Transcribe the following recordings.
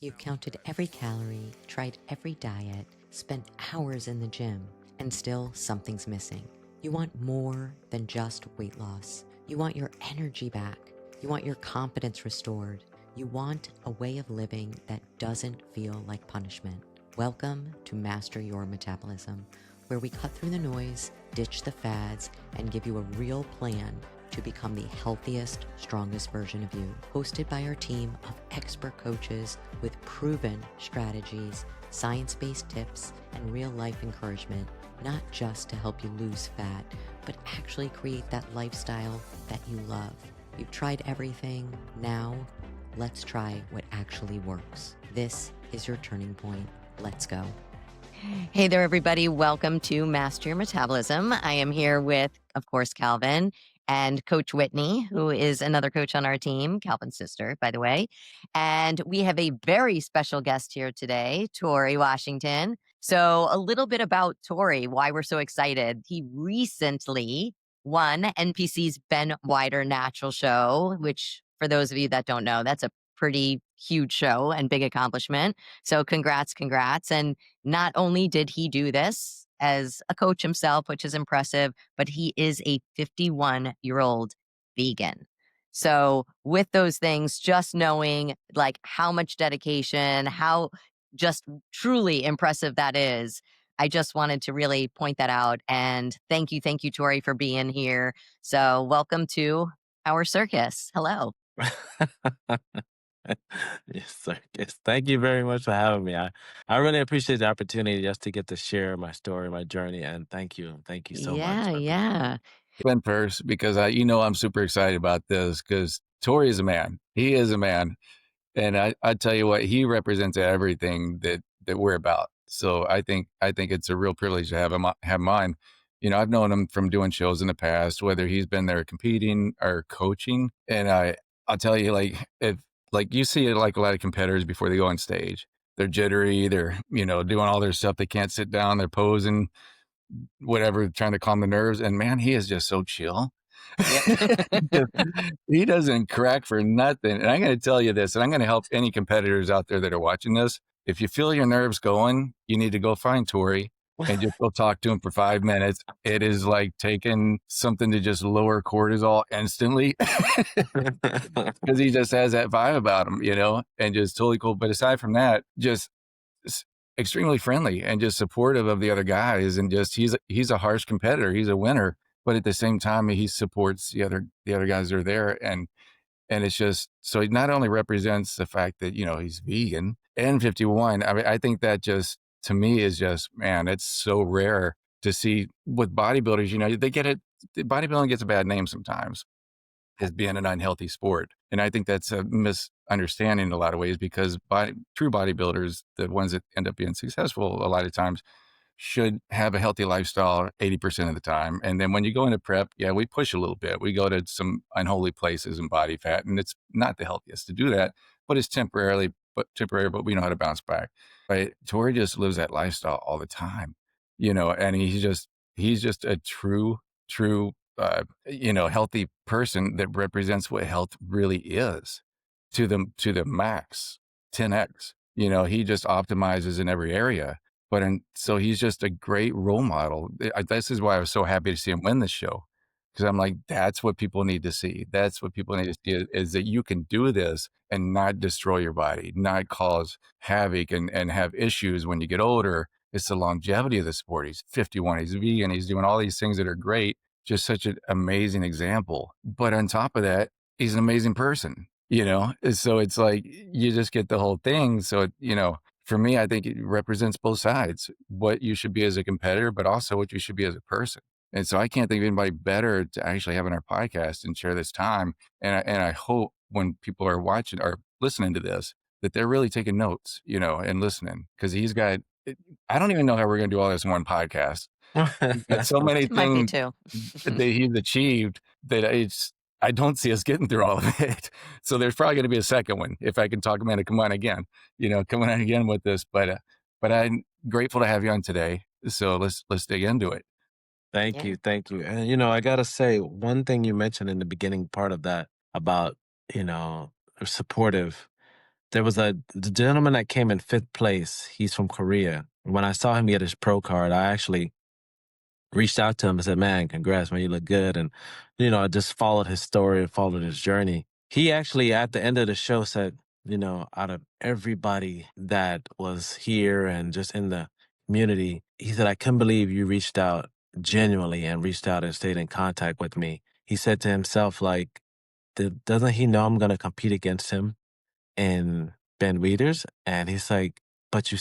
You've counted every calorie, tried every diet, spent hours in the gym, and still something's missing. You want more than just weight loss. You want your energy back. You want your confidence restored. You want a way of living that doesn't feel like punishment. Welcome to Master Your Metabolism, where we cut through the noise, ditch the fads, and give you a real plan to become the healthiest, strongest version of you. Hosted by our team of expert coaches with proven strategies, science-based tips, and real-life encouragement, not just to help you lose fat, but actually create that lifestyle that you love. You've tried everything. Now, let's try what actually works. This is your turning point. Let's go. Hey there, everybody. Welcome to Master Your Metabolism. I am here with, of course, Calvin and Coach Whitney, who is another coach on our team, Calvin's sister, by the way. And we have a very special guest here today, Torre Washington. So a little bit about Torre, why we're so excited. He recently won NPC's Ben Wider Natural Show, which for those of you that don't know, that's a pretty huge show and big accomplishment. So congrats. And not only did he do this as a coach himself, which is impressive, but he is a 51-year-old vegan. So with those things, just knowing like how much dedication, how just truly impressive that is, I just wanted to really point that out. And thank you, Torre, for being here. So welcome to our circus. Hello. Yes, sir. Yes. Thank you very much for having me. I really appreciate the opportunity just to get to share my story, my journey, and thank you. Thank you so much. Yeah. Went first because I'm super excited about this because Tori is a man. He is a man. And I tell you what, he represents everything that we're about. So I think it's a real privilege to have mine. I've known him from doing shows in the past, whether he's been there competing or coaching. And I'll tell you, like you see it like a lot of competitors before they go on stage. They're jittery, they're, doing all their stuff. They can't sit down, they're posing, whatever, trying to calm the nerves. And man, he is just so chill. He doesn't crack for nothing. And I'm going to tell you this, and I'm going to help any competitors out there that are watching this. If you feel your nerves going, you need to go find Tori and just go talk to him for 5 minutes. It is like taking something to just lower cortisol instantly because he just has that vibe about him, and just totally cool. But aside from that, just extremely friendly and just supportive of the other guys. And just, he's a harsh competitor. He's a winner. But at the same time, he supports the other guys that are there. And it's just, so he not only represents the fact that, he's vegan and 51. I mean, I think that just, to me, is just, man, it's so rare to see with bodybuilders, they get it. Bodybuilding gets a bad name sometimes as being an unhealthy sport. And I think that's a misunderstanding in a lot of ways because true bodybuilders, the ones that end up being successful a lot of times, should have a healthy lifestyle 80% of the time. And then when you go into prep, yeah, we push a little bit. We go to some unholy places and body fat, and it's not the healthiest to do that, but it's temporary, but we know how to bounce back. Right? Tori just lives that lifestyle all the time, and he's just a true, healthy person that represents what health really is to the max, 10x. He just optimizes in every area. So he's just a great role model. This is why I was so happy to see him win this show. Because I'm like, that's what people need to see. That's what people need to see is that you can do this and not destroy your body, not cause havoc and have issues when you get older. It's the longevity of the sport. He's 51, he's vegan, he's doing all these things that are great. Just such an amazing example. But on top of that, he's an amazing person, So it's like, you just get the whole thing. So, for me, I think it represents both sides, what you should be as a competitor, but also what you should be as a person. And so I can't think of anybody better to actually have on our podcast and share this time. And I hope when people are watching or listening to this, that they're really taking notes, and listening, because he's got, I don't even know how we're going to do all this in one podcast. He's got so many things that he's achieved that I don't see us getting through all of it. So there's probably going to be a second one if I can talk him into coming on again with this. But I'm grateful to have you on today. So let's dig into it. Thank you. And I gotta say, one thing you mentioned in the beginning part of that about, supportive there was the gentleman that came in 5th place. He's from Korea. When I saw him get his pro card, I actually reached out to him and said, "Man, congrats, man, you look good." And, I just followed his story and followed his journey. He actually, at the end of the show, said, out of everybody that was here and just in the community, he said, "I couldn't believe you reached out genuinely and reached out and stayed in contact with me." He said to himself, like, doesn't he know I'm going to compete against him in Ben Weeders? And he's like, "But you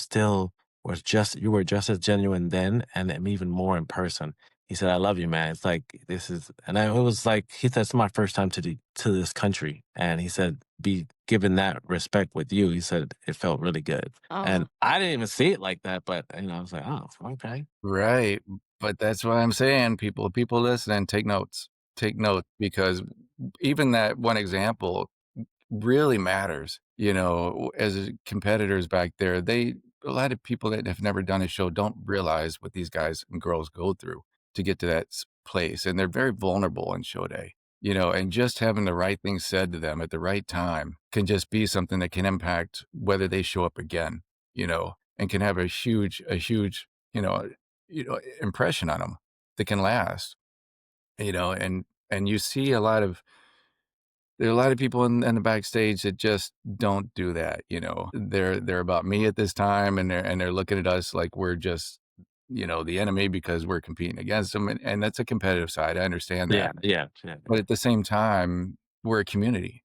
were just as genuine then and even more in person." He said, "I love you, man. It's like, it was like, he said, it's my first time to this country." And he said, be given that respect with you. He said, it felt really good. And Oh, I didn't even see it like that, but I was like, oh, okay. Right. But that's what I'm saying. People listening, take notes. Take notes because even that one example really matters. As competitors back there, a lot of people that have never done a show don't realize what these guys and girls go through to get to that place. And they're very vulnerable in show day, and just having the right thing said to them at the right time can just be something that can impact whether they show up again, and can have a huge, you know, impression on them that can last, and you see there are a lot of people in the backstage that just don't do that. They're about me at this time, and they're looking at us like we're just, the enemy because we're competing against them, and that's a competitive side. I understand Yeah, that, yeah, yeah, but at the same time, we're a community,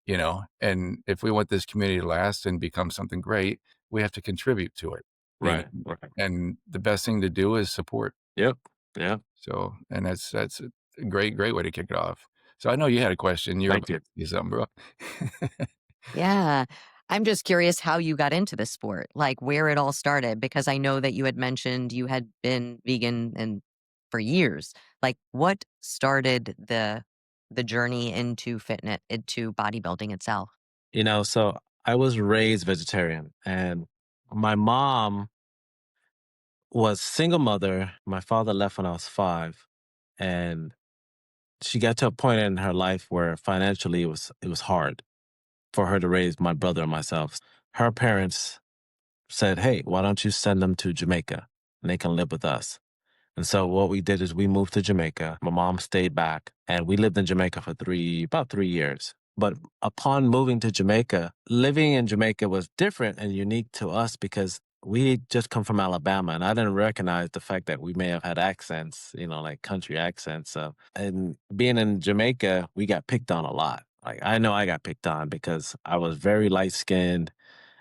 and if we want this community to last and become something great, we have to contribute to it, you know, right, right. and the best thing to do is support. Yep, yep. So, and that's a great way to kick it off. So I know you had a question. You're Thank about you. to say something, bro. yeah. I'm just curious how you got into the sport, like where it all started, because I know that you had mentioned you had been vegan and for years. Like what started the journey into fitness, into bodybuilding itself? So I was raised vegetarian, and my mom was single mother. My father left when I was 5, and she got to a point in her life where financially it was hard for her to raise my brother and myself. Her parents said, "Hey, why don't you send them to Jamaica and they can live with us?" And so what we did is we moved to Jamaica. My mom stayed back and we lived in Jamaica for about 3 years. But upon moving to Jamaica, living in Jamaica was different and unique to us because we just come from Alabama and I didn't recognize the fact that we may have had accents, like country accents. So, and being in Jamaica, we got picked on a lot. Like I know I got picked on because I was very light skinned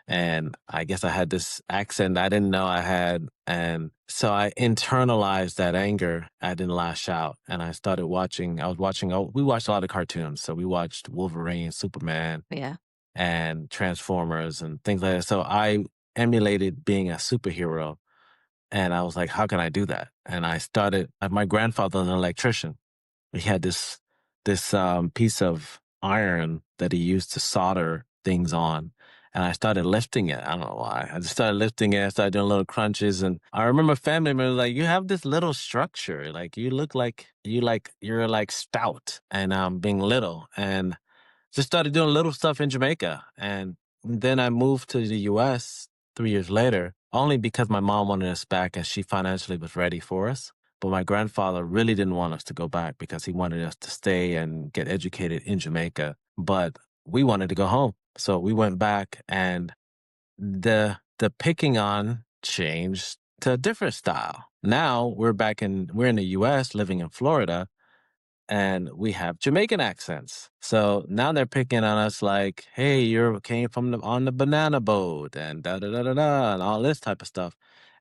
and I guess I had this accent I didn't know I had. And so I internalized that anger. I didn't lash out. And we watched a lot of cartoons. So we watched Wolverine, Superman, Yeah. and Transformers and things like that. So I emulated being a superhero. And I was like, how can I do that? And my grandfather was an electrician. He had this piece of iron that he used to solder things on. And I started lifting it. I don't know why. I just started lifting it. I started doing little crunches. And I remember family members like, you have this little structure. Like you look like you're like stout and being little. And just started doing little stuff in Jamaica. And then I moved to the US 3 years later, only because my mom wanted us back and she financially was ready for us. But my grandfather really didn't want us to go back because he wanted us to stay and get educated in Jamaica. But we wanted to go home. So we went back and the picking on changed to a different style. Now we're in the US living in Florida and we have Jamaican accents. So now they're picking on us like, hey, you came from on the banana boat and da da da da da and all this type of stuff.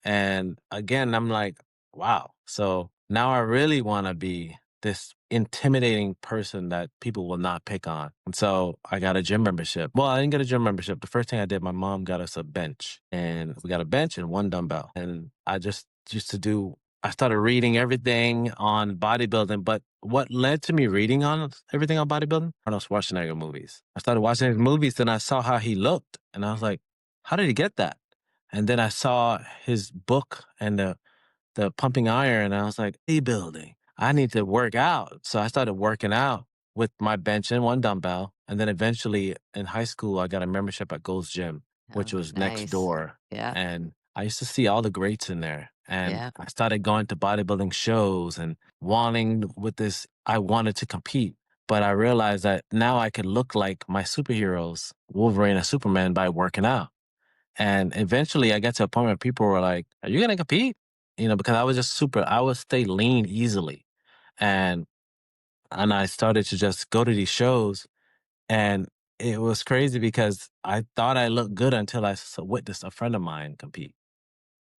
And again, I'm like, wow. So now I really want to be this intimidating person that people will not pick on. And so I got a gym membership. Well, I didn't get a gym membership. The first thing I did, my mom got us a bench and we got a bench and one dumbbell. And I just used to do I started reading everything on bodybuilding, but what led to me reading on everything on bodybuilding? Arnold Schwarzenegger movies. I started watching his movies, then I saw how he looked, and I was like, how did he get that? And then I saw his book and the pumping iron, and I was like, bodybuilding. I need to work out. So I started working out with my bench and one dumbbell. And then eventually in high school, I got a membership at Gold's Gym. which Oh, was next nice. door. Yeah. And I used to see all the greats in there. And Yeah. I started going to bodybuilding shows and wanting with this, I wanted to compete. But I realized that now I could look like my superheroes, Wolverine and Superman, by working out. And eventually I got to a point where people were like, "Are you going to compete?" Because I was just I would stay lean easily. And I started to just go to these shows, and it was crazy because I thought I looked good until witnessed a friend of mine compete.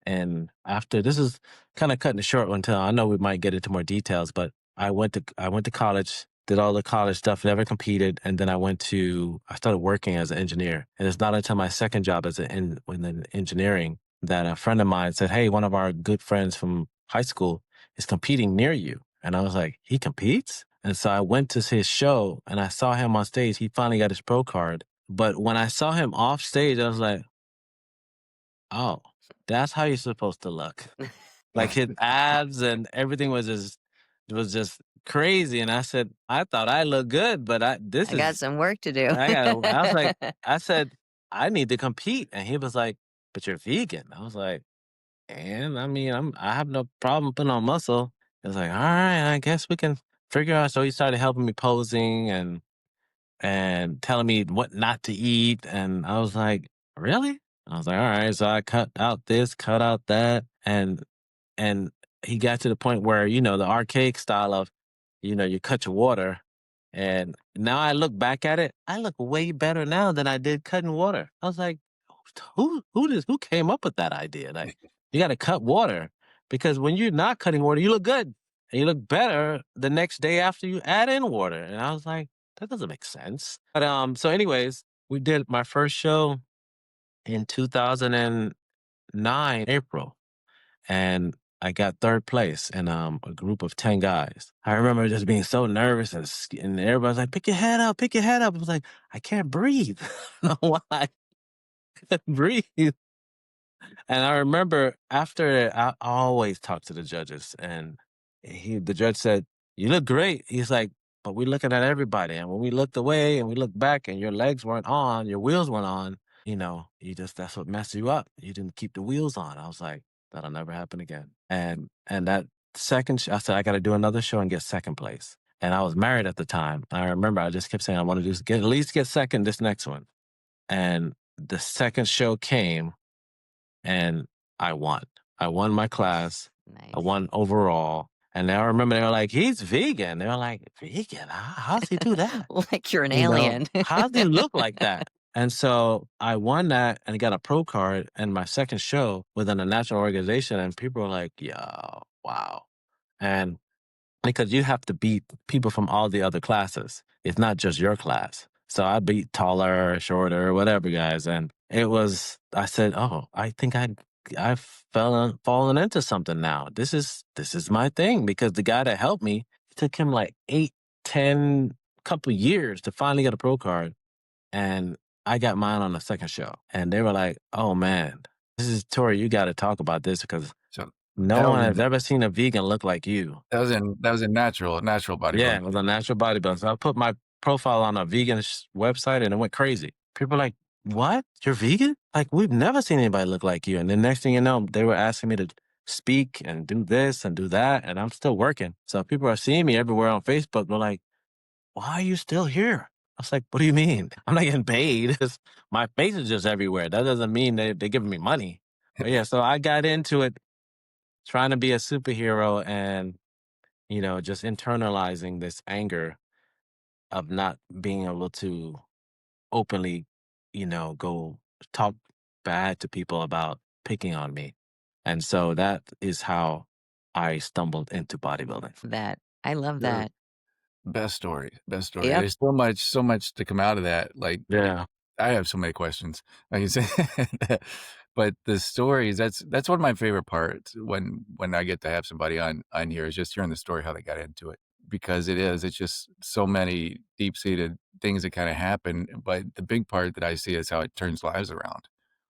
And after this is kind of cutting it short until I know we might get into more details, but I went to college, did all the college stuff, never competed, and then I started working as an engineer. And it's not until my second job within engineering that a friend of mine said, "Hey, one of our good friends from high school is competing near you." And I was like, "He competes?" And so I went to his show and I saw him on stage. He finally got his pro card. But when I saw him off stage, I was like, "Oh, that's how you're supposed to look." Like his abs and everything was just crazy. And I said, "I thought I looked good, but this I got is some work to do. I was like, I said, I need to compete." And he was like, "But you're vegan." I was like, "And I mean, I have no problem putting on muscle." He was like, "All right, I guess we can figure out." So he started helping me posing and telling me what not to eat. And I was like, "Really?" I was like, "All right." So I cut out this, cut out that. And he got to the point where, the archaic style of, you cut your water. And now I look back at it, I look way better now than I did cutting water. I was like, who came up with that idea? Like, you got to cut water because when you're not cutting water, you look good and you look better the next day after you add in water. And I was like, that doesn't make sense. But so anyways, we did my first show in 2009 April, and I got third place in a group of 10 guys. I remember just being so nervous, and everybody's like, "Pick your head up, pick your head up." I was like, "I can't breathe." I don't know why I couldn't breathe. And I remember after I always talk to the judges, and the judge said, "You look great." He's like, "But we're looking at everybody. And when we looked away and we looked back and your legs weren't on, your wheels weren't on, that's what messed you up. You didn't keep the wheels on." I was like, "That'll never happen again." And that I said, "I got to do another show and get second place." And I was married at the time. I remember I just kept saying, "I want to at least get second this next one." And the second show came, and I won. I won my class. I Nice. won overall. And I remember they were like, "He's vegan." They were like, "Vegan? How's he do that? Like you're an alien. How does he look like that?" And so I won that and got a pro card and my second show within a national organization. And people were like, "Yo, wow." And because you have to beat people from all the other classes. It's not just your class. So I beat taller, shorter, whatever guys. And I said, "Oh, I think I've fallen into something now. This is my thing." Because the guy that helped me, it took him like 8, 10, couple years to finally get a pro card. And I got mine on the second show. And they were like, "Oh man, this is Tori, you got to talk about this because So no that one was has in ever seen a vegan look like you." that was in natural Yeah, bodybuilding. it was a natural bodybuilder. So I put my profile on a vegan website and it went crazy. People are like, "What? You're vegan? Like, we've never seen anybody look like you." And the next thing you know, they were asking me to speak and do this and do that. And I'm still working. So people are seeing me everywhere on Facebook. They're like, "Why are you still here?" I was like, "What do you mean? I'm not getting paid. My face is just everywhere. That doesn't mean they're giving me money." But yeah, so I got into it trying to be a superhero and, just internalizing this anger of not being able to openly, go talk bad to people about picking on me. And so that is how I stumbled into bodybuilding. That I love Sure. that. Best story, best story. Yep. There's so much to come out of that, like, Yeah. I have so many questions, like you said, but the stories, that's one of my favorite parts when I get to have somebody on here is just hearing the story, how they got into it, because it's just so many deep-seated things that kinda happen, but the big part that I see is how it turns lives around.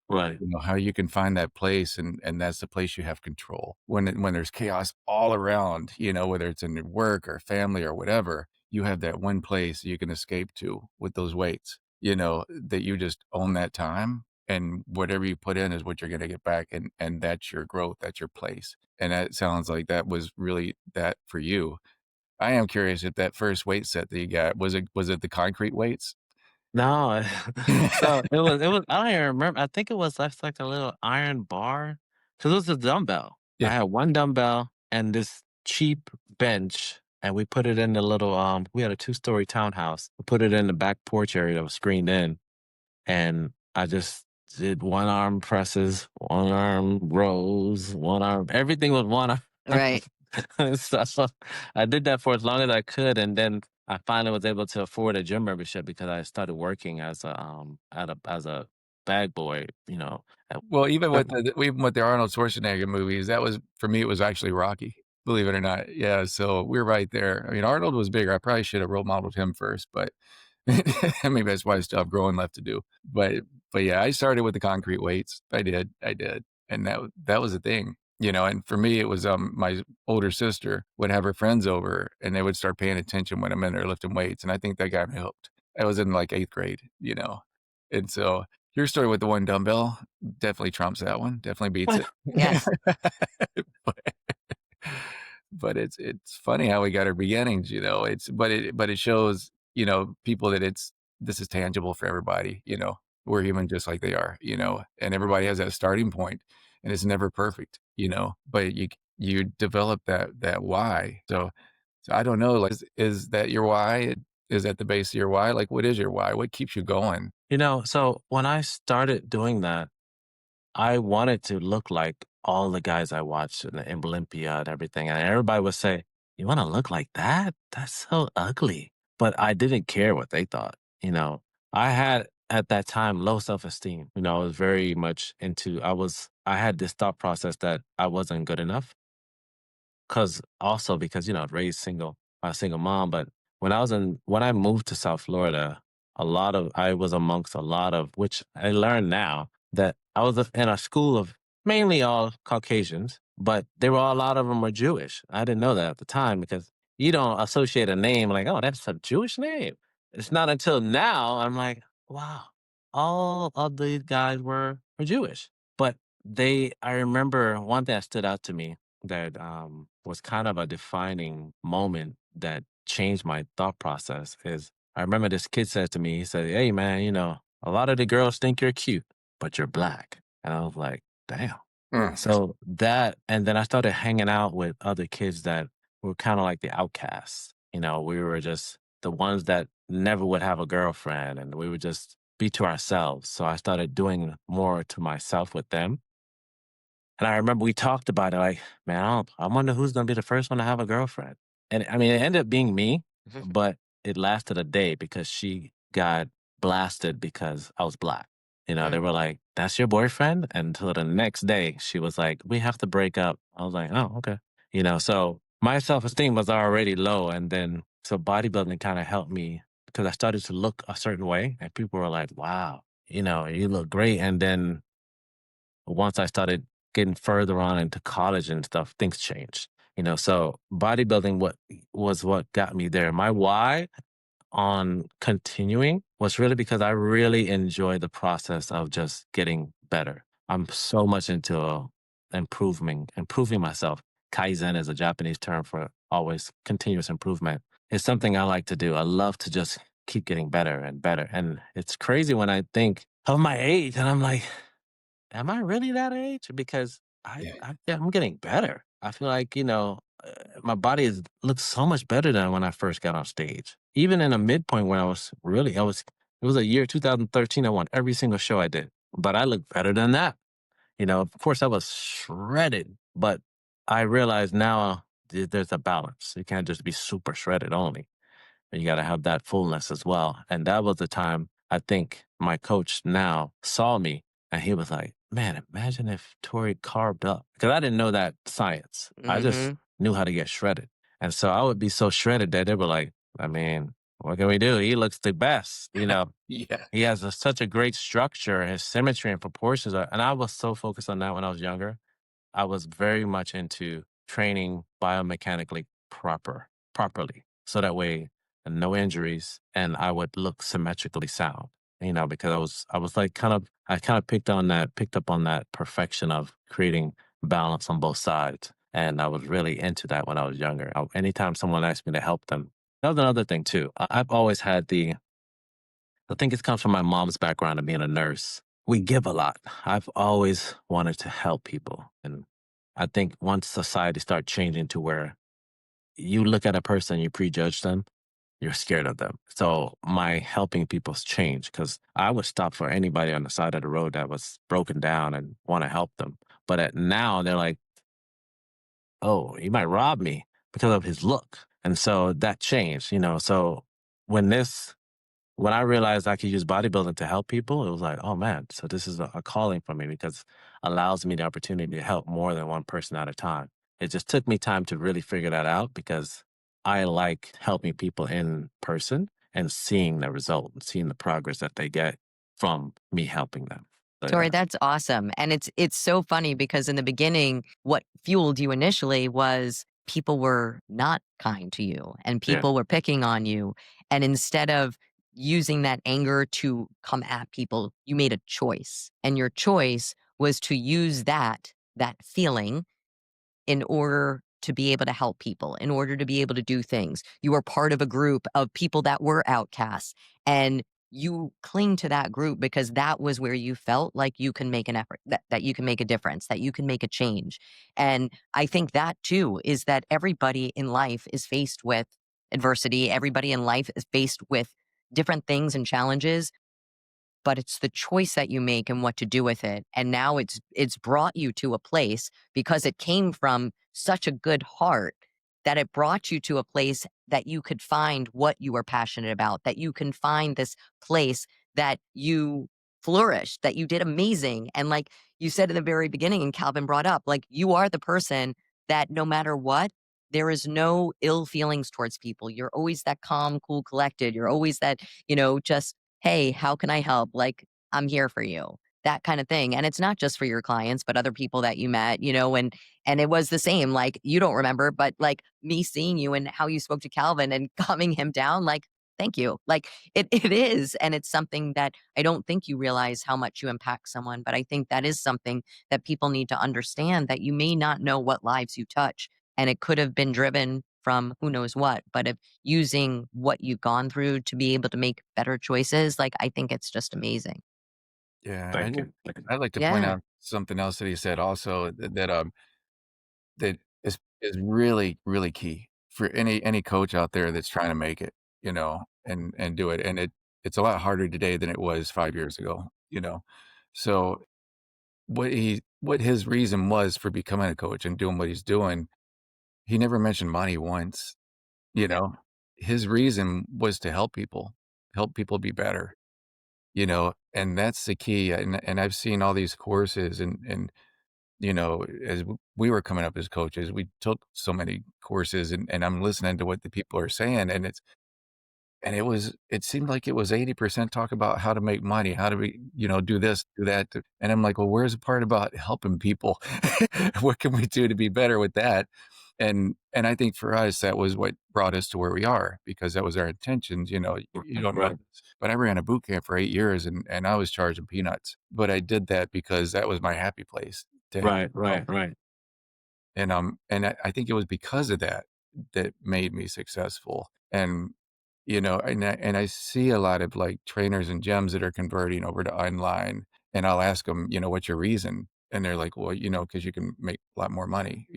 Right. How you can find that place and that's the place you have control. When there's chaos all around, whether it's in your work or family or whatever, you have that one place you can escape to with those weights, that you just own that time. and whatever you put in is what you're gonna get back, and that's your growth, that's your place, and that sounds like that was really that for you. I am curious if that first weight set that you got, was it the concrete weights? No, so it was I don't even remember. I think it was just like a little iron bar because it was a dumbbell. I Yeah. had one dumbbell and this cheap bench, and we put it in the little we had a two-story townhouse. We put it in the back porch area that was screened in, and I just did one arm presses, one arm rows, one arm everything was one arm. Right. So I did that for as long as I could, and then I finally was able to afford a gym membership because I started working as a bag boy, at Well, even with the Arnold Schwarzenegger movies, that was for me, it was actually Rocky, believe it or not. Yeah, so we're right there. I mean, Arnold was bigger. I probably should have role modeled him first, but maybe that's why I still have growing left to do. But yeah, I started with the concrete weights. I did, and that was the thing, and for me, it was, my older sister would have her friends over, and they would start paying attention when I'm in there lifting weights, and I think that got me hooked. I was in, like, 8th grade, and so your story with the one dumbbell definitely trumps that one, definitely beats it. Yes. But but it's funny how we got our beginnings. But it shows, people that this is tangible for everybody. We're human just like they are, and everybody has that starting point, and it's never perfect, but you develop that why. So I don't know, like, is that your why? Is that the base of your why? Like, what is your why? What keeps you going? So when I started doing that, I wanted to look like all the guys I watched in Olympia and everything, and everybody would say, "You wanna look like that? That's so ugly." But I didn't care what they thought. I had, at that time, low self-esteem. I was very much into I had this thought process that I wasn't good enough. Because, raised single by a single mom, but when I moved to South Florida, I was amongst a lot of which I learned now that I was in a school of mainly all Caucasians, but a lot of them were Jewish. I didn't know that at the time because you don't associate a name like, "Oh, that's a Jewish name." It's not until now I'm like, "Wow, all of these guys were Jewish." But I remember one thing that stood out to me that was kind of a defining moment that changed my thought process is I remember this kid said to me, he said, "Hey man, a lot of the girls think you're cute, but you're black." And I was like, damn. Mm. So and then I started hanging out with other kids that were kind of like the outcasts. We were just the ones that never would have a girlfriend and we would just be to ourselves. So I started doing more to myself with them, and I remember we talked about it like, man, I wonder who's going to be the first one to have a girlfriend. And I mean, it ended up being me, but it lasted a day because she got blasted because I was black. They Mm. were like, "That's your boyfriend?" Until the next day, she was like, "We have to break up." I was like, "Oh, okay." So my self esteem was already low. And then, so bodybuilding kind of helped me because I started to look a certain way. And people were like, "Wow, you look great." And then once I started getting further on into college and stuff, things changed. So bodybuilding what got me there. My why on continuing was really because I really enjoy the process of just getting better. I'm so much into improving myself. Kaizen is a Japanese term for always continuous improvement. It's something I like to do. I love to just keep getting better and better. And it's crazy when I think of my age and I'm like, am I really that age? Because Yeah. yeah, I'm getting better. I feel like, my body looks so much better than when I first got on stage. Even in a midpoint when it was a year 2013, I won every single show I did, but I look better than that. Of course I was shredded, but I realize now there's a balance. You can't just be super shredded only. You got to have that fullness as well. And that was the time I think my coach now saw me and he was like, "Man, imagine if Tori carved up." Because I didn't know that science. I just Mhm. knew how to get shredded. And so I would be so shredded that they were like, I mean, what can we do? He looks the best. Yeah. He has such a great structure, his symmetry and proportions. And I was so focused on that when I was younger. I was very much into training biomechanically properly. So that way, no injuries and I would look symmetrically sound. because I was like I kind of picked up on that perfection of creating balance on both sides. And I was really into that when I was younger. Anytime someone asked me to help them, that was another thing too. I've always had I think it comes from my mom's background of being a nurse. We give a lot. I've always wanted to help people. And I think once society started changing to where you look at a person, you prejudge them, you're scared of them. So my helping people's changed because I would stop for anybody on the side of the road that was broken down and want to help them. But now they're like, oh, he might rob me because of his look. And so that changed. So when when I realized I could use bodybuilding to help people, it was like, oh man, so this is a calling for me because it allows me the opportunity to help more than one person at a time. It just took me time to really figure that out because I like helping people in person and seeing the result and seeing the progress that they get from me helping them. So, Tori, yeah. that's awesome. And it's so funny because in the beginning, what fueled you initially was people were not kind to you and Yeah. people were picking on you. And instead of using that anger to come at people, you made a choice. And your choice was to use that feeling in order to be able to help people, in order to be able to do things. You were part of a group of people that were outcasts, and you cling to that group because that was where you felt like you can make an effort, that you can make a difference, that you can make a change. And I think that too is that everybody in life is faced with adversity. Everybody in life is faced with different things and challenges, but it's the choice that you make and what to do with it. And now it's brought you to a place because it came from such a good heart that it brought you to a place that you could find what you were passionate about, that you can find this place that you flourished, that you did amazing. And like you said in the very beginning, and Calvin brought up, like you are the person that no matter what, there is no ill feelings towards people. You're always that calm, cool, collected. You're always that, just hey, how can I help? Like, I'm here for you. That kind of thing. And it's not just for your clients, but other people that you met, and it was the same. Like, you don't remember, but like me seeing you and how you spoke to Calvin and calming him down, like, thank you. Like it is. And it's something that I don't think you realize how much you impact someone, but I think that is something that people need to understand that you may not know what lives you touch. And it could have been driven from who knows what, but if using what you've gone through to be able to make better choices, like, I think it's just amazing. Yeah, Thank you. Thank you. I'd like to point Yeah. out something else that he said also that is really, really key for any coach out there that's trying to make it, and do it. And it's a lot harder today than it was 5 years ago. So what his reason was for becoming a coach and doing what he's doing, he never mentioned money once, you know? His reason was to help people be better, and that's the key. And I've seen all these courses and as we were coming up as coaches, we took so many courses and I'm listening to what the people are saying it seemed like it was 80% talk about how to make money, how to do this, do that. And I'm like, well, where's the part about helping people? What can we do to be better with that? And I think for us, that was what brought us to where we are because that was our intentions. You don't know Right. this, but I ran a boot camp for 8 years and I was charging peanuts, but I did that because that was my happy place to help. Right. Right. Right. And I think it was because of that that made me successful. And I see a lot of like trainers and gyms that are converting over to online, and I'll ask them, what's your reason? And they're like, well, because you can make a lot more money.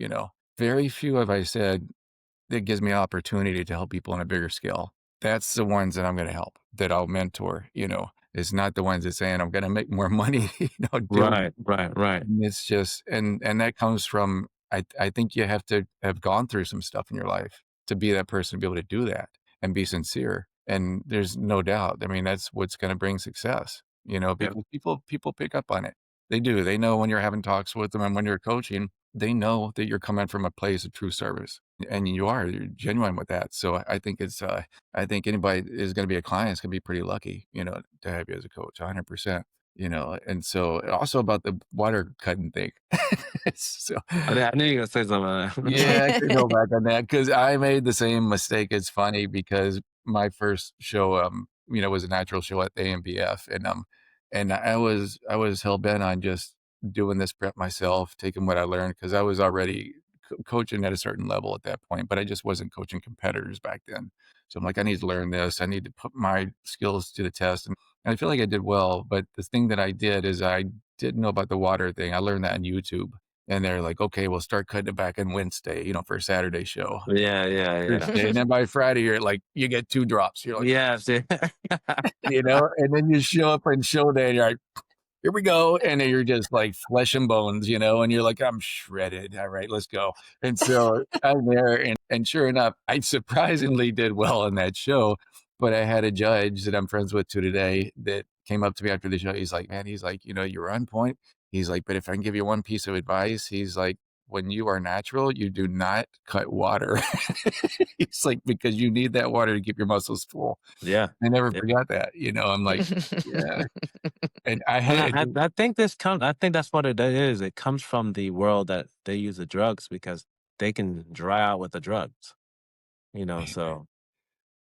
Very few have I said that gives me opportunity to help people on a bigger scale. That's the ones that I'm going to help, that I'll mentor. It's not the ones that saying I'm going to make more money, doing Right. Right. Right. and it's just and that comes from I think you have to have gone through some stuff in your life to be that person to be able to do that and be sincere. And there's no doubt. I mean, that's what's gonna bring success, Yep. because people pick up on it. They do. They know when you're having talks with them and when you're coaching, they know that you're coming from a place of true service. And you're genuine with that. So I think anybody is gonna be a client is gonna be pretty lucky, to have you as a coach, 100%. And so also about the water cutting thing. So, I knew you were gonna say something. yeah, I could go back on that because I made the same mistake. It's funny because my first show, was a natural show at the AMBF, and I was hell bent on just doing this prep myself, taking what I learned because I was already coaching at a certain level at that point, but I just wasn't coaching competitors back then. So I'm like, I need to learn this. I need to put my skills to the test, and I feel like I did well. But the thing that I did is I didn't know about the water thing. I learned that on YouTube. And they're like, okay, we'll start cutting it back on Wednesday, for a Saturday show. Yeah, yeah, yeah. Thursday, and then by Friday, you're like, you get 2 drops. You're like, Yes, yeah. and then you show up and show day, and you're like, here we go. And then you're just like flesh and bones, and you're like, I'm shredded. All right, let's go. And so I'm there, and sure enough, I surprisingly did well in that show. But I had a judge that I'm friends with to today that came up to me after the show. He's like, man, you're on point. He's like, but if I can give you one piece of advice, he's like, when you are natural, you do not cut water. He's like, because you need that water to keep your muscles full. Yeah. I never Yeah. forgot that. I'm like, yeah. And I And had, I think I think that's what it is. It comes from the world that they use the drugs because they can dry out with the drugs, so.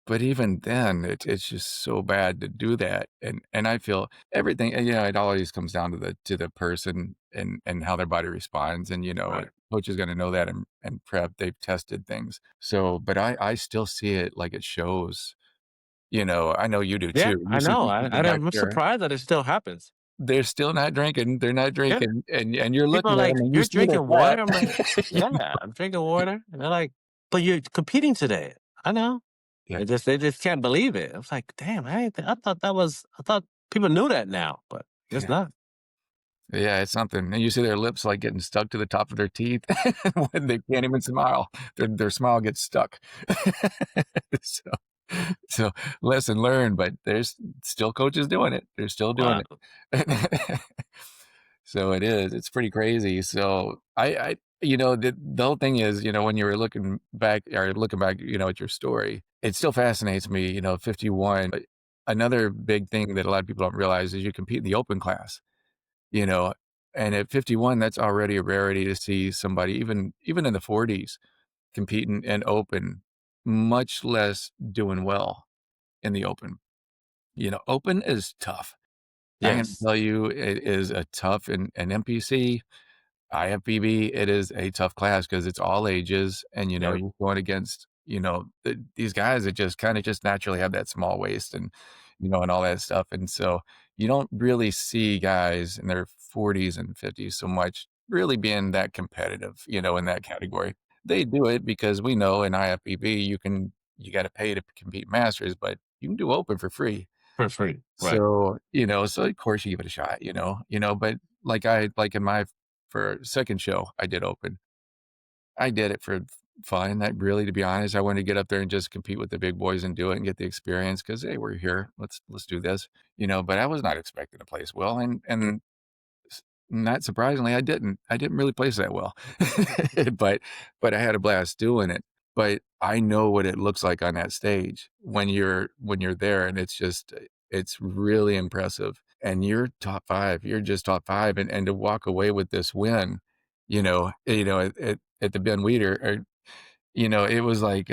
but even then, it's just so bad to do that. And I feel everything, it always comes down to the person and how their body responds. And, Right. coach is going to know that and prep. They've tested things. So, but I still see it like it shows. I know you do Yeah, too. You I see know. these people back I'm there. surprised that it still happens. They're still not drinking. They're not Yeah. drinking, and you're People looking are at like, them and you "You're see their drinking water?" I'm like, fat. "Yeah, I'm drinking water." And they're like, "But you're competing today." I know. Yeah. They just can't believe it. I was like, "Damn, I thought people knew that now, but it's Yeah. not." Yeah, it's something. And you see their lips like getting stuck to the top of their teeth when they can't even smile. Their smile gets stuck. So, so lesson learned, but there's still coaches doing it. They're still doing Wow. it. So it's pretty crazy. So the whole thing is, when you were looking back at your story, it still fascinates me, 51. But another big thing that a lot of people don't realize is you compete in the open class, you know, and at 51, that's already a rarity to see somebody even in the 40s competing in open, much less doing well in the open. Open is tough. I can Yes. tell you it is a tough and NPC, IFBB, it is a tough class because it's all ages and, Yep. you're going against, these guys that just kinda just naturally have that small waist and, and all that stuff, and so you don't really see guys in their 40s and 50s so much really being that competitive, in that category. They do it because we know in IFBB you gotta pay to compete masters, but you can do open for free. For free. Right. So, so of course you give it a shot, but like in my for second show, I did open. I did it for fun. That really, to be honest, I wanted to get up there and just compete with the big boys and do it and get the experience because hey, we're here. Let's do this, but I was not expecting to place well, and not surprisingly, I didn't. I didn't really place that well, but I had a blast doing it. But I know what it looks like on that stage when you're there, and it's really impressive. And you're top 5. You're just top 5, and to walk away with this win, at the Ben Weider, or it was like,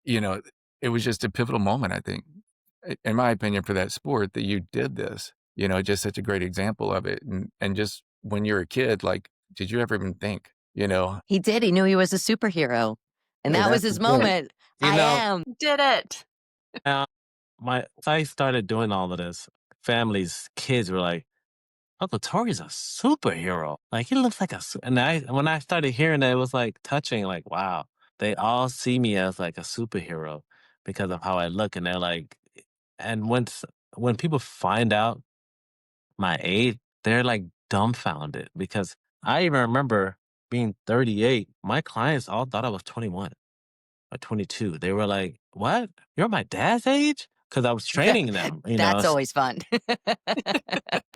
you know, it was just a pivotal moment. I think, in my opinion, for that sport that you did this. Just such a great example of it, and just when you're a kid, like, did you ever even think, He did. He knew he was a superhero. And that was that's the his thing. moment. You I know, am. Did it. I started doing all of this, families, kids were like, Uncle Tori's a superhero. Like, he looks like and when I started hearing that, it was like touching, like, wow, they all see me as like a superhero because of how I look. And they're like, and when people find out my age, they're like dumbfounded because I even remember being 38. My clients all thought I was 21 or 22. They were like, what? You're my dad's age? Because I was training them, That's always fun.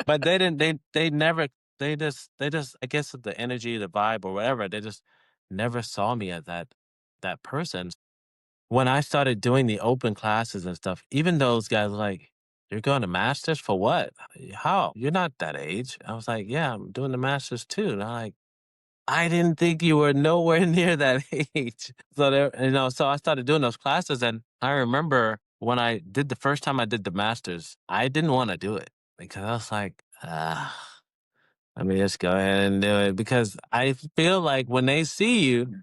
but they didn't, they never, they just, I guess the energy, the vibe or whatever, they just never saw me as that person. When I started doing the open classes and stuff, even those guys were like, you're going to masters for what? How? You're not that age. I was like, yeah, I'm doing the masters too. And I'm like, I didn't think you were nowhere near that age. So so I started doing those classes, and I remember when I did the first time I did the masters, I didn't want to do it because I was like, let me just go ahead and do it because I feel like when they see you,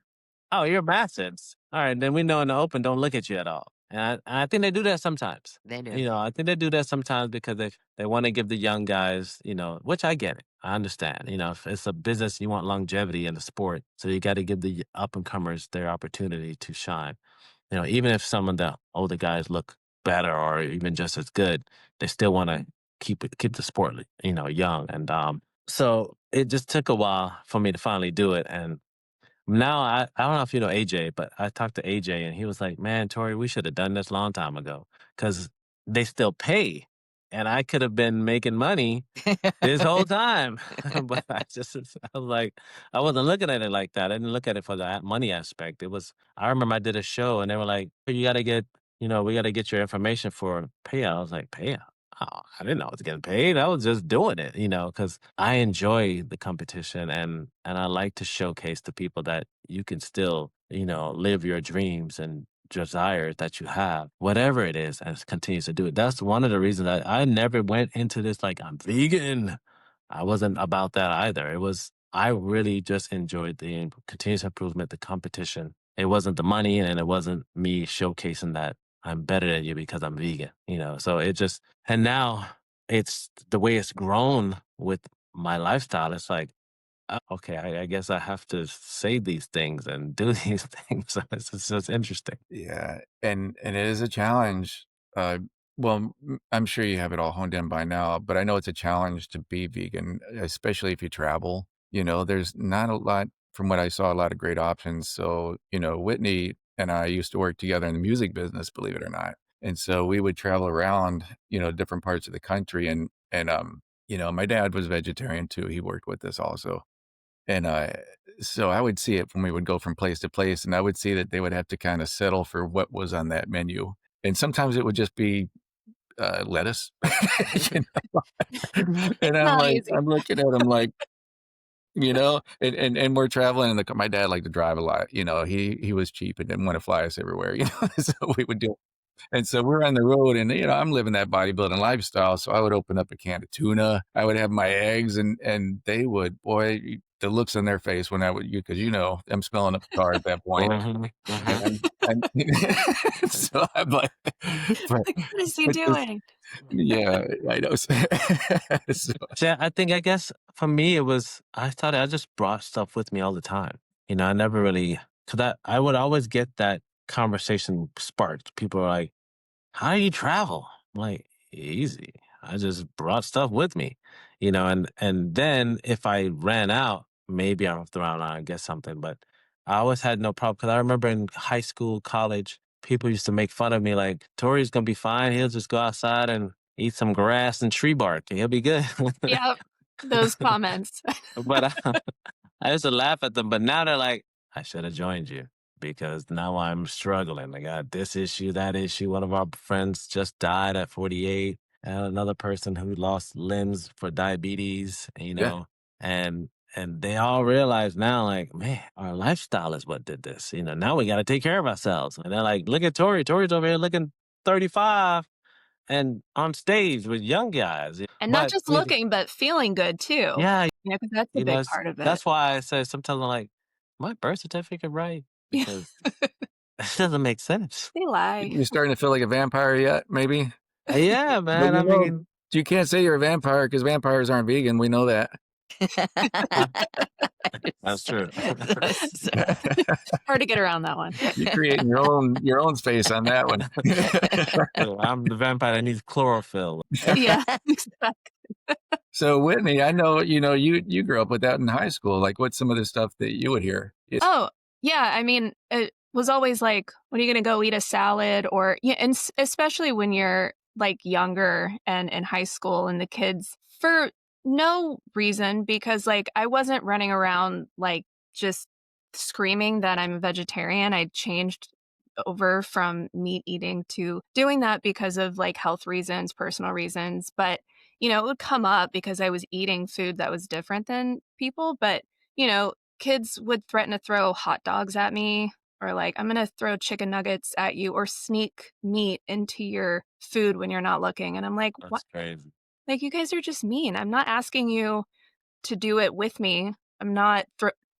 oh, you're masters. All right, then we know in the open don't look at you at all. And I think they do that sometimes. They do. You know, I think they do that sometimes because they want to give the young guys, you know, which I get it. I understand. You know, if it's a business, you want longevity in the sport. So you got to give the up and comers their opportunity to shine. You know, even if some of the older guys look better or even just as good, they still want to keep the sport, you know, young. And so it just took a while for me to finally do it. And now I don't know if you know AJ, but I talked to AJ and he was like, "Man, Tori, we should have done this long time ago because they still pay, and I could have been making money this whole time." But I was like, I wasn't looking at it like that. I didn't look at it for the money aspect. It was. I remember I did a show and they were like, "You got to get, you know, we got to get your information for payout." I was like, "Payout." Oh, I didn't know I was getting paid. I was just doing it, you know, because I enjoy the competition and I like to showcase to people that you can still, you know, live your dreams and desires that you have, whatever it is, and continues to do it. That's one of the reasons I never went into this like I'm vegan. I wasn't about that either. It was I really just enjoyed the continuous improvement, the competition. It wasn't the money and it wasn't me showcasing that I'm better than you because I'm vegan, you know. So it just and now it's the way it's grown with my lifestyle. It's like, okay, I guess I have to say these things and do these things. So it's just interesting. Yeah, and it is a challenge. Uh, well, I'm sure you have it all honed in by now, but I know it's a challenge to be vegan, especially if you travel. You know, there's not a lot, from what I saw, a lot of great options. So, you know, Whitney and I used to work together in the music business, believe it or not. And so we would travel around, you know, different parts of the country and you know, my dad was vegetarian too. He worked with us also. And, so I would see it when we would go from place to place, and I would see that they would have to kinda settle for what was on that menu, and sometimes it would just be, lettuce, you know? And I'm Not like easy. I'm looking at him like, you know, and we're traveling in the my dad liked to drive a lot, you know, he was cheap and didn't wanna fly us everywhere, you know, so we would do and so we're on the road and, you know, I'm living that bodybuilding lifestyle. So I would open up a can of tuna. I would have my eggs and they would, boy, the looks on their face when I would, cause you know, I'm smelling up the car at that point. Mhm, mhm. And so I'm like, but, Like, what is he but this, doing? yeah, I know. So, See, I guess for me, it was, I just brought stuff with me all the time. You know, I never really, cause I would always get that conversation sparked. People are like, how do you travel? I'm like, easy. I just brought stuff with me, you know, and then if I ran out, maybe I'll throw out and get something. But I always had no problem because I remember in high school, college, people used to make fun of me like, Tori's gonna be fine. He'll just go outside and eat some grass and tree bark and he'll be good. Yep, those comments. But I used to laugh at them, but now they're like, I should have joined you because now I'm struggling. I got this issue, that issue. One of our friends just died at 48, and another person who lost limbs for diabetes, you yeah. know, and they all realize now, like, man, our lifestyle is what did this. You know, now we got to take care of ourselves. And they're like, look at Tori. Tori's over here looking 35 and on stage with young guys. And not But just looking, but feeling good too. yeah, You know, 'cause that's a you know, big part of it. that's why I say sometimes I'm like, my birth certificate right? Yeah, Because it doesn't make sense. they lie. You're starting to feel like a vampire yet, maybe? Yeah, But man. you I know, mean, you can't say you're a vampire because vampires aren't vegan. We know that. that's true. So hard to get around that one. You're creating your own space on that one. I'm the vampire that needs chlorophyll. Yeah, exactly. So Whitney, I know you grew up with that in high school. Like, what's some of the stuff that you would hear? Oh, yeah, I mean, it was always like, "When are you gonna go eat a salad?" Or yeah, and especially when you're, like, younger and in high school and the kids for no reason because, like, I wasn't running around, like, just screaming that I'm a vegetarian. I changed over from meat eating to doing that because of, like, health reasons, personal reasons, but, you know, it would come up because I was eating food that was different than people, but, you know, kids would threaten to throw hot dogs at me or like, I'm going to throw chicken nuggets at you or sneak meat into your food when you're not looking. And I'm like, what? That's crazy. Like, you guys are just mean. I'm not asking you to do it with me. I'm not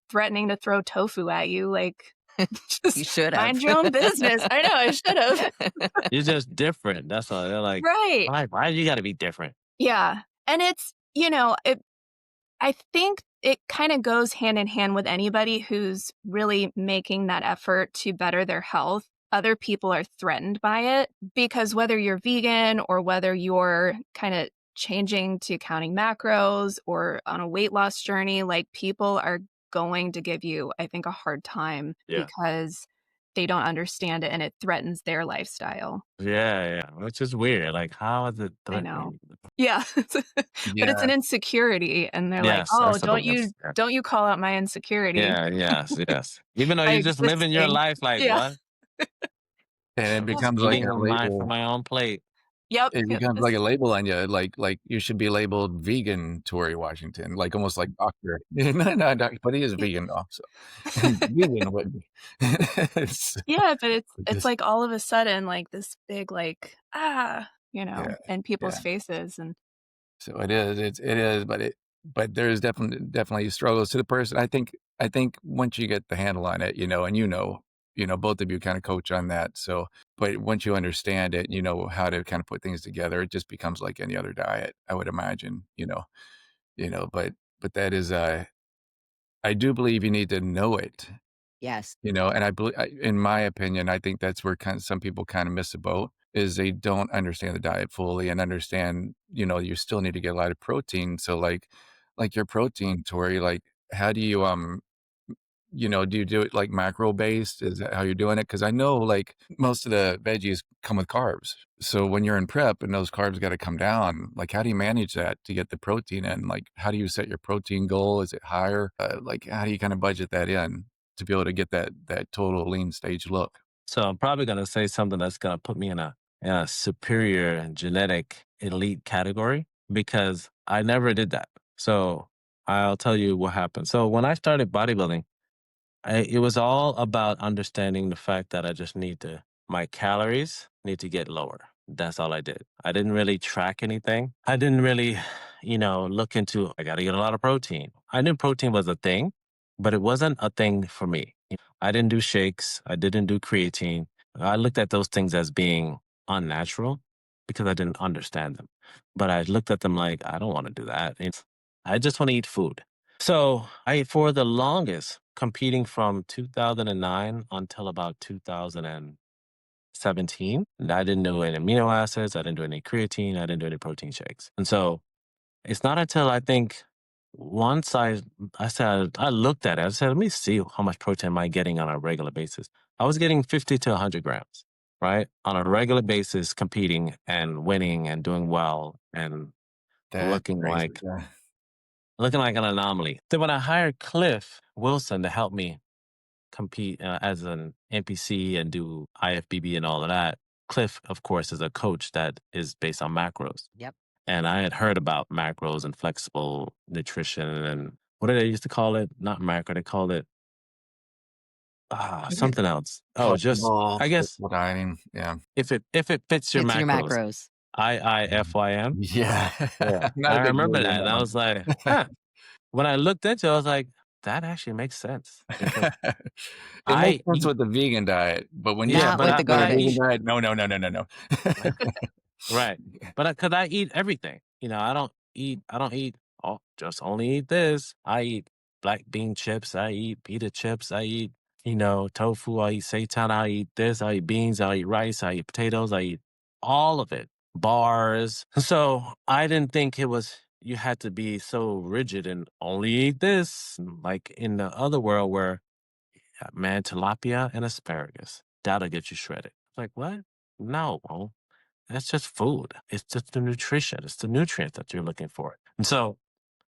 threatening to throw tofu at you. Like, You just should have. mind your own business. I know, I should have. You're just different. That's all. They're like, Right. why you got to be different? Yeah. And it's, I think it kind of goes hand in hand with anybody who's really making that effort to better their health. Other people are threatened by it because whether you're vegan or whether you're kind of changing to counting macros or on a weight loss journey, like people are going to give you, I think, a hard time because they don't understand it and it threatens their lifestyle. Yeah, which is weird. Like, how is it I know. threatening? Yeah. But it's an Yeah. insecurity and they're like, Yes, oh, that's what it is. Yeah. don't you call out my insecurity. Yes. Even though By you're just living your existing. life like, Yeah. what? And it I'm just becomes like eating a from label. my own plate. Yep. It becomes like a label on you, like you should be labeled vegan, Torre Washington, like almost like doctor. No, but he is vegan also. Vegan would be. Yeah, but it's just like all of a sudden like this big like yeah, in people's yeah. faces and So it is. It is, but there's definitely struggles to the person. I think once you get the handle on it, and both of you kind of coach on that. So, but once you understand it, you know how to kind of put things together. It just becomes like any other diet, I would imagine. But that is I do believe you need to know it. Yes. And I believe, in my opinion, I think that's where some people kind of miss the boat is they don't understand the diet fully and understand, you still need to get a lot of protein. So like your protein, Tori, like how do you, do you do it like macro based? Is that how you're doing it? Cause I know like most of the veggies come with carbs. So when you're in prep and those carbs got to come down, like how do you manage that to get the protein in? Like how do you set your protein goal? Is it higher? Like how do you kind of budget that in to be able to get that total lean stage look? So I'm probably going to say something that's going to put me in a superior genetic elite category because I never did that. So I'll tell you what happened. So when I started bodybuilding, it was all about understanding the fact that I just my calories need to get lower. That's all I did. I didn't really track anything. I didn't really, look into, I got to get a lot of protein. I knew protein was a thing, but it wasn't a thing for me. I didn't do shakes. I didn't do creatine. I looked at those things as being unnatural because I didn't understand them. But I looked at them like, I don't want to do that. I just want to eat food. So for the longest, competing from 2009 until about 2017, I didn't do any amino acids. I didn't do any creatine. I didn't do any protein shakes. And so it's not until I think once I looked at it, I said, let me see how much protein am I getting on a regular basis. I was getting 50 to 100 grams, right? On a regular basis, competing and winning and doing well and That's looking crazy. like Yeah. an anomaly. So when I hired Cliff Wilson to help me compete as an NPC and do IFBB and all of that, Cliff, of course, is a coach that is based on macros. Yep. And I had heard about macros and flexible nutrition and what did they used to call it? Not macro, they called it something else. Oh, just Flexible, I guess flexible dieting. Yeah. if it fits your It's your macros. macros. IIFYM. Yeah. Yeah. Not a I big remember believer in that. And I one. was like, huh. When I looked into it, I was like, that actually makes sense. Because It makes sense eat, with the vegan diet, but when you yeah, Not with the with a garbage. vegan diet, no. right. But because I eat everything, I don't eat, just only eat this. I eat black bean chips. I eat pita chips. I eat, tofu. I eat seitan. I eat this. I eat beans. I eat rice. I eat potatoes. I eat all of it. Bars. So I didn't think you had to be so rigid and only eat this. Like in the other world where, man, tilapia and asparagus, that'll get you shredded. Like, what? No, bro. That's just food. It's just the nutrition. It's the nutrients that you're looking for. And so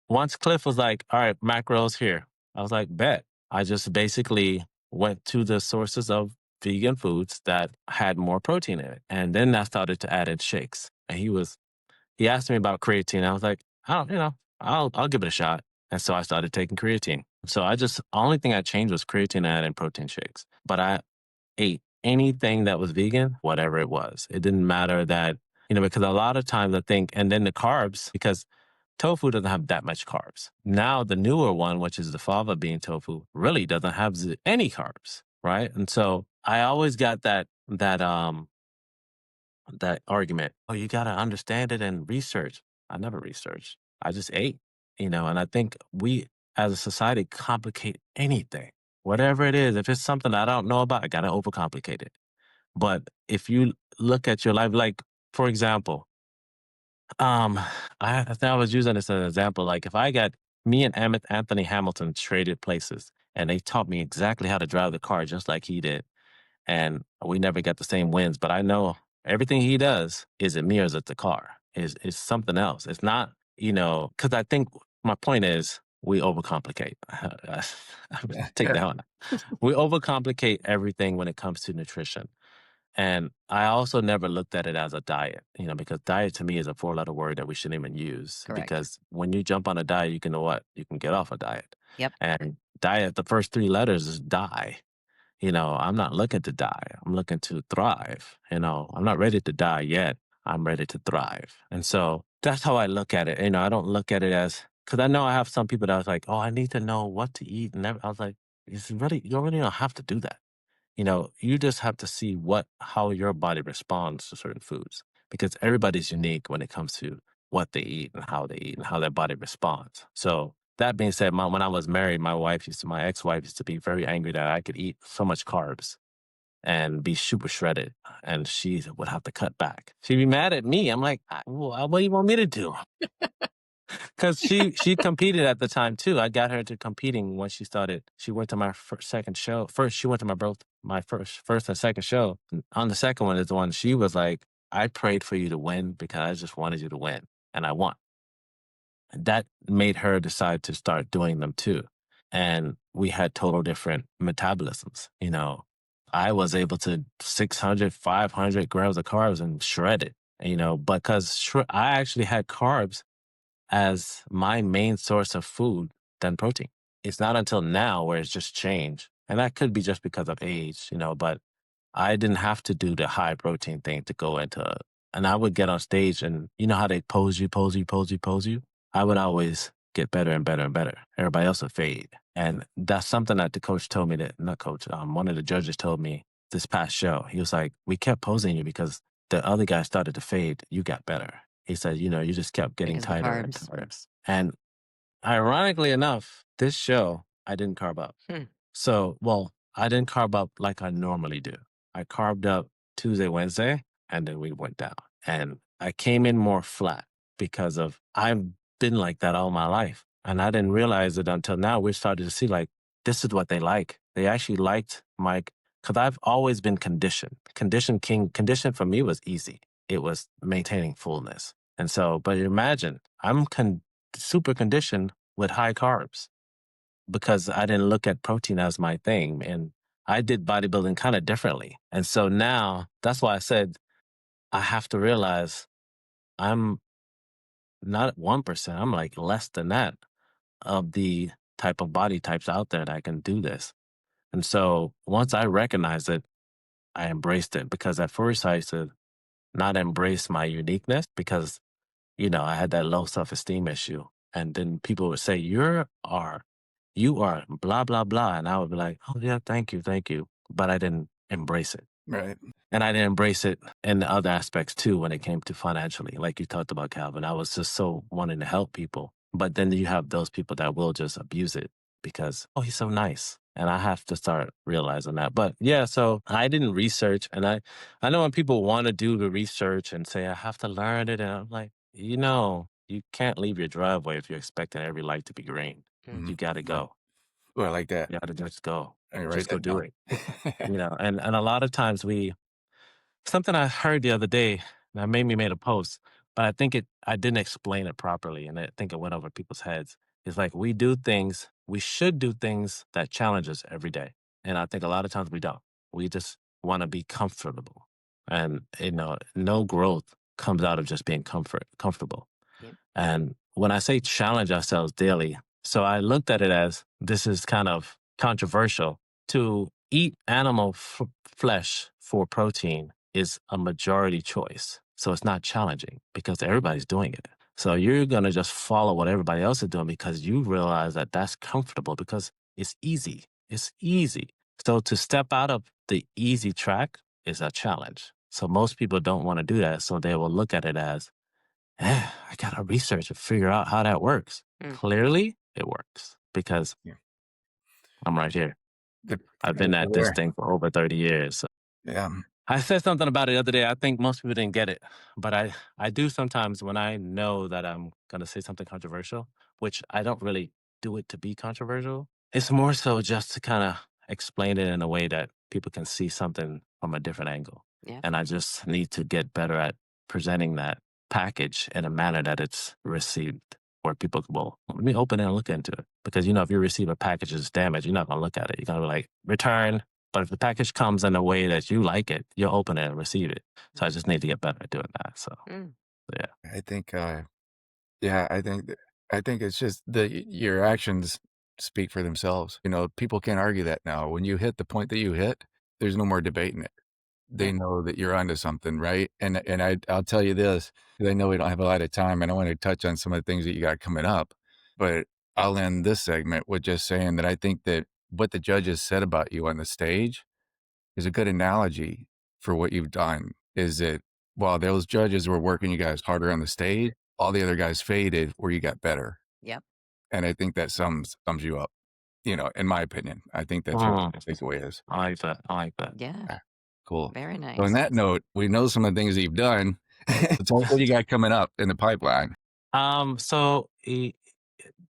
once Cliff was like, all right, macros here, I was like, bet. I just basically went to the sources of vegan foods that had more protein in it. And then I started to add in shakes. And he asked me about creatine. I was like, I'll give it a shot. And so I started taking creatine. So only thing I changed was creatine and protein shakes. But I ate anything that was vegan, whatever it was. It didn't matter that, because a lot of times I think, and then the carbs, because tofu doesn't have that much carbs. Now the newer one, which is the fava bean tofu, really doesn't have any carbs, right? And so I always got that argument. Oh, you got to understand it and research. I never researched. I just ate, and I think we as a society complicate anything, whatever it is. If it's something I don't know about, I got to overcomplicate it. But if you look at your life, like, for example, I think I was using this as an example. Like, if I got me and Anthony Hamilton traded places and they taught me exactly how to drive the car just like he did, and we never got the same wins, but I know everything he does is it mirrors at the car. Is something else. It's not, because I think my point is we overcomplicate. Take that one. We overcomplicate everything when it comes to nutrition. And I also never looked at it as a diet, because diet to me is a 4-letter word that we shouldn't even use. Correct. Because when you jump on a diet, you can know what? You can get off a diet. Yep. And diet, the first 3 letters is die. I'm not looking to die. I'm looking to thrive. I'm not ready to die yet. I'm ready to thrive. And so that's how I look at it. I don't look at it as, because I know I have some people that was like, oh, I need to know what to eat. And I was like, you really don't have to do that. You just have to see how your body responds to certain foods, because everybody's unique when it comes to what they eat and how they eat and how their body responds. So that being said, when I was married, my ex-wife used to be very angry that I could eat so much carbs and be super shredded, and she would have to cut back. She'd be mad at me. I'm like, what do you want me to do? Because she competed at the time too. I got her to competing when she started. She went to my second show. First, she went to my first and second show. And on the second one is the one she was like, I prayed for you to win because I just wanted you to win, and I won. And that made her decide to start doing them too. And we had total different metabolisms. I was able to 600, 500 grams of carbs and shred it, because I actually had carbs as my main source of food than protein. It's not until now where it's just changed. And that could be just because of age, but I didn't have to do the high protein thing to go into, and I would get on stage and how they pose you. I would always get better and better and better. Everybody else would fade. And that's something that the coach told me one of the judges told me this past show. He was like, we kept posing you because the other guy started to fade. You got better. He said, you just kept getting Because of the tighter and carbs. tighter. And ironically enough, this show, I didn't carb up. So, I didn't carb up like I normally do. I carved up Tuesday, Wednesday, and then we went down. And I came in more flat because I've been like that all my life. And I didn't realize it until now. We started to see this is what they like. They actually liked because I've always been conditioned. Condition for me was easy. It was maintaining fullness. And so, but imagine, I'm super conditioned with high carbs because I didn't look at protein as my thing. And I did bodybuilding kind of differently. And so now, that's why I said, I have to realize I'm not at 1%. I'm like less than that of the type of body types out there that I can do this. And so once I recognized it, I embraced it, because at first I used to not embrace my uniqueness because, I had that low self-esteem issue. And then people would say, you are blah, blah, blah. And I would be like, oh yeah, thank you. But I didn't embrace it. Right. And I didn't embrace it in the other aspects too when it came to financially, like you talked about, Calvin. I was just so wanting to help people. But then you have those people that will just abuse it because, oh, he's so nice. And I have to start realizing that. But yeah, so I didn't research. And I know when people want to do the research and say, I have to learn it. And I'm like, you can't leave your driveway if you're expecting every light to be green. Mhm. You got to go. Well, I like that. You got to just go. I write Just go that do down. it. And a lot of times something I heard the other day that made me make a post, but I think I didn't explain it properly, and I think it went over people's heads. It's like we should do things that challenge us every day. And I think a lot of times we don't. We just want to be comfortable. And, no growth comes out of just being comfortable. Yep. And when I say challenge ourselves daily, So I looked at it as this is kind of controversial. To eat animal flesh for protein is a majority choice. So it's not challenging because everybody's doing it. So you're going to just follow what everybody else is doing because you realize that that's comfortable because it's easy. It's easy. So to step out of the easy track is a challenge. So most people don't want to do that. So they will look at it as, I got to research and figure out how that works. Clearly, it works because I'm right here. I've been at this thing for over 30 years. So. Yeah. I said something about it the other day. I think most people didn't get it, but I do sometimes when I know that I'm going to say something controversial, which I don't really do it to be controversial. It's more so just to kind of explain it in a way that people can see something from a different angle. Yeah. And I just need to get better at presenting that package in a manner that it's received where people will, let me open it and look into it. Because, if you receive a package that's damaged, you're not going to look at it. You're going to be like, return. But if the package comes in a way that you like it, you'll open it and receive it. So I just need to get better at doing that. So, yeah. I think, I think it's just your actions speak for themselves. People can't argue that now. When you hit the point that you hit, there's no more debating it. They know that you're onto something, right? And I'll tell you this, because I know we don't have a lot of time, and I want to touch on some of the things that you got coming up. But I'll end this segment with just saying that I think that what the judges said about you on the stage is a good analogy for what you've done. Is that while those judges were working you guys harder on the stage, all the other guys faded where you got better. Yep. And I think that sums you up. In my opinion, I think that's what the takeaway is. I like that. Yeah. Cool. Very nice. So on that note, we know some of the things that you've done. Tell us what you got coming up in the pipeline. So I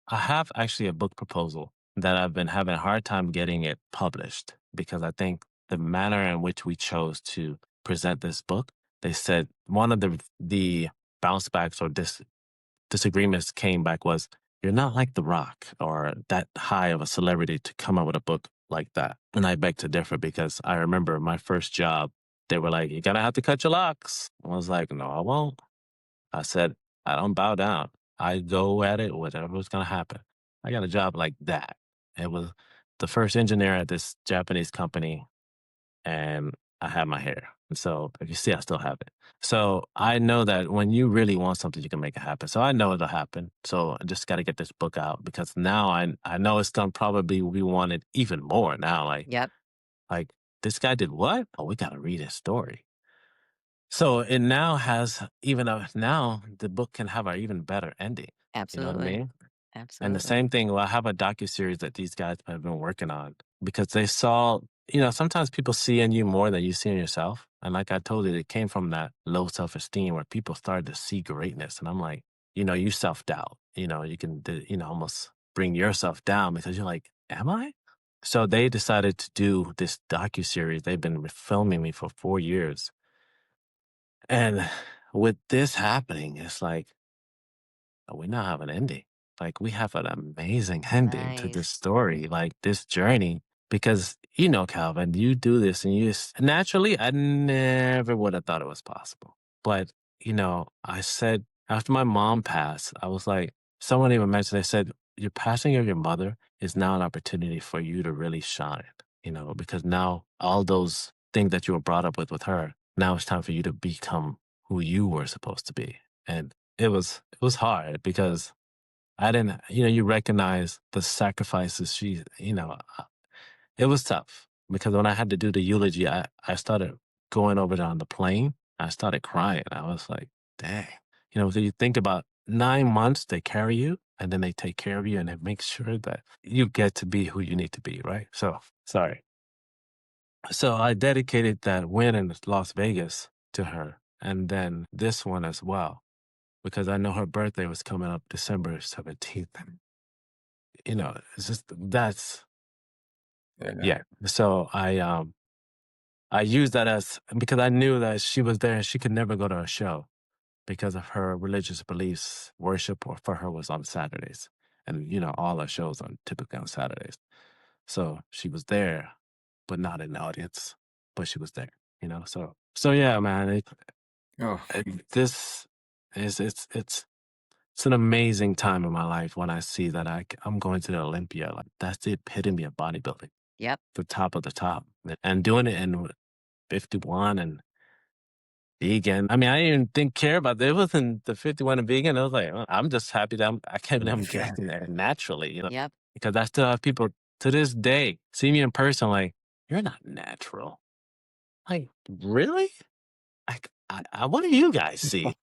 have actually a book proposal that I've been having a hard time getting it published because I think the manner in which we chose to present this book, they said one of the bounce backs or disagreements came back was, you're not like The Rock or that high of a celebrity to come up with a book like that. And I beg to differ because I remember my first job, they were like, you're going to have to cut your locks. I was like, no, I won't. I said, I don't bow down. I go at it, whatever's going to happen. I got a job like that. It was the first engineer at this Japanese company, and I had my hair. And so if you see, I still have it. So I know that when you really want something, you can make it happen. So I know it'll happen. So I just got to get this book out because now I know it's going to probably be wanted even more now. Like this guy did what? Oh, we got to read his story. So it now has now the book can have an even better ending. Absolutely. You know what I mean? Absolutely. And the same thing, I have a docuseries that these guys have been working on because they saw, sometimes people see in you more than you see in yourself. And like I told you, it came from that low self-esteem where people started to see greatness. And I'm like, you self-doubt, you can, almost bring yourself down because you're like, am I? So they decided to do this docuseries. They've been filming me for 4 years. And with this happening, it's like, we now have an ending. Like we have an amazing ending to this Nice. story, like this journey. Because Calvin, you do this and naturally, I never would have thought it was possible. But I said after my mom passed, I was like, someone even mentioned, they said, your passing of your mother is now an opportunity for you to really shine. Because now all those things that you were brought up with her, now it's time for you to become who you were supposed to be. And it was hard because I didn't, you recognize the sacrifices it was tough because when I had to do the eulogy, I started going over there on the plane. I started crying. I was like, dang, so you think about 9 months, they carry you and then they take care of you and they make sure that you get to be who you need to be. Right. So sorry. So I dedicated that win in Las Vegas to her and then this one as well, because I know her birthday was coming up December 17th. It's just, that's, yeah. So I used that because I knew that she was there and she could never go to a show because of her religious beliefs. Worship for her was on Saturdays. And, all our shows are typically on Saturdays. So she was there, but not in the audience, but she was there, So yeah, man, this is, it's it's an amazing time in my life when I see that I'm going to the Olympia. Like that's the epitome of bodybuilding, Yep. the top of the top, and doing it in 51 and vegan. I mean, I didn't even care about it. It wasn't the 51 and vegan. I was like, well, I'm just happy that I can't believe I'm getting there naturally, Yep. because I still have people to this day see me in person like, you're not natural. Like, really? What do you guys see?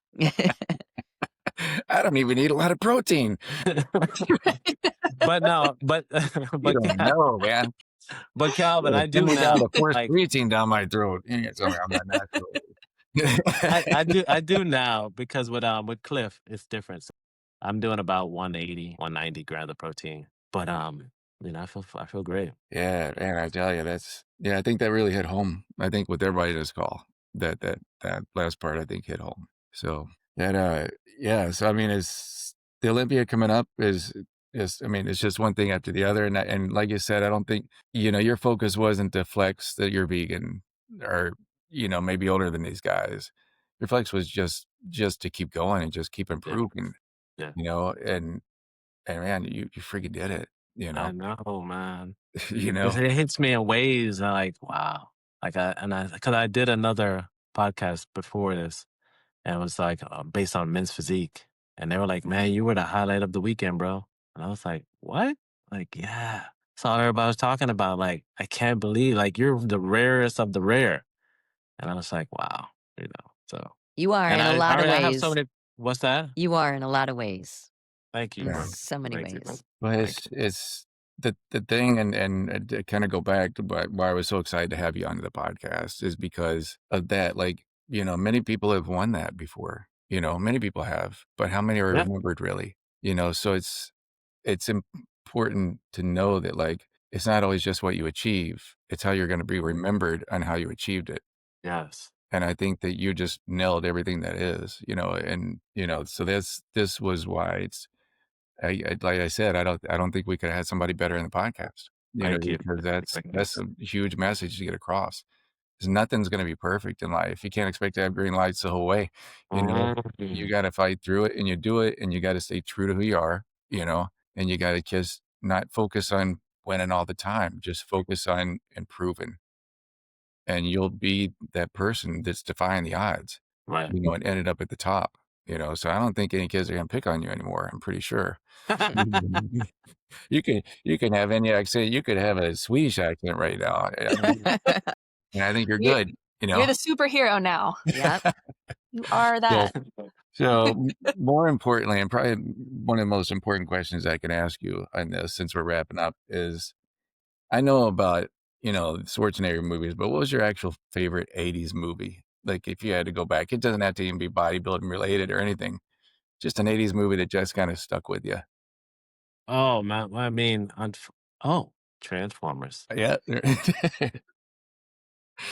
I don't even eat a lot of protein. But no, but You don't know, man. but Calvin, I do Send me now. down to force Like creatine down my throat. You ain't telling me I'm not natural. I do now, because with Cliff it's different. So I'm doing about 180, 190 grams of protein. But I feel great. Yeah, man, I tell you, I think that really hit home. I think with everybody in this call, that last part I think hit home. So so I mean, is the Olympia coming up is I mean, it's just one thing after the other, and like you said, I don't think your focus wasn't to flex that you're vegan or maybe older than these guys. Your flex was just to keep going and just keep improving. Yeah. And man, you freaking did it. I know, man. It It hits me in ways like, wow. Because I did another podcast before this, and it was like based on men's physique, and they were like, "Man, you were the highlight of the weekend, bro." And I was like, "What?" Like, yeah. That's all everybody was talking about. Like, I can't believe, like, you're the rarest of the rare. And I was like, wow, So You are and in a lot of I have so ways. many. What's that? You are in a lot of ways. Thank you, In bro. so many Thank you. ways. Well, Thank it's the thing, and to kind of go back to why I was so excited to have you on the podcast is because of that. Like, many people have won that before. Many people have, but how many are Yeah. remembered really? So it's important to know that, like, it's not always just what you achieve; it's how you're going to be remembered on how you achieved it. Yes. And I think that you just nailed everything that is, and so this was why it's. Like I said, I don't think we could have had somebody better in the podcast, Thank you. because that's Thank you. a huge message to get across. 'Cause nothing's going to be perfect in life. You can't expect to have green lights the whole way. You got to fight through it, and you do it, and you got to stay true to who you are, and you got to just not focus on winning all the time. Just focus on improving, and you'll be that person that's defying the odds, Right. and ended up at the top. So I don't think any kids are going to pick on you anymore. I'm pretty sure. You can have any accent. You could have a Swedish accent right now. And I think you're good. You're the superhero now. Yep. You are that. So more importantly, and probably one of the most important questions I can ask you on this, since we're wrapping up, is I know about Schwarzenegger movies, but what was your actual favorite '80s movie? Like, if you had to go back, it doesn't have to even be bodybuilding related or anything. Just an '80s movie that just kind of stuck with you. Oh man, I mean, Transformers. Yeah.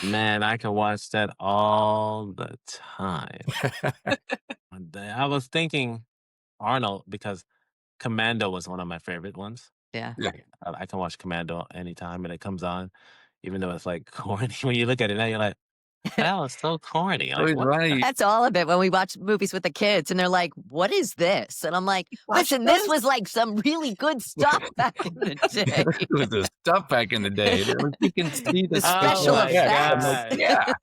Man, I can watch that all the time. I was thinking Arnold, because Commando was one of my favorite ones. Yeah. I can watch Commando anytime and it comes on, even though it's like corny. When you look at it now, you're like, that was so corny. It was Like, what? funny. That's all of it when we watch movies with the kids and they're like, what is this? And I'm like, listen, this was like some really good stuff back in the day. It was the stuff back in the day. You can see the special my effects. God.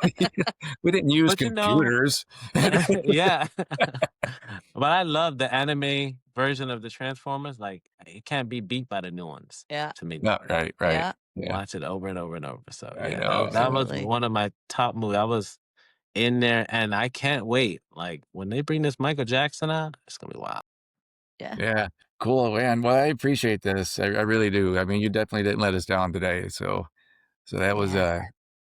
Like, yeah. We didn't use But computers. Yeah. But I love the anime version of the Transformers. Like, it can't be beat by the new ones. Yeah. To me. No, right. Yeah. Watch it over and over and over. So I yeah, know. that was Absolutely. one of my top movies. I was in there, and I can't wait. Like, when they bring this Michael Jackson out, it's gonna be wild. Yeah. Cool, man. Well, I appreciate this. I really do. I mean, you definitely didn't let us down today. So that was Yeah.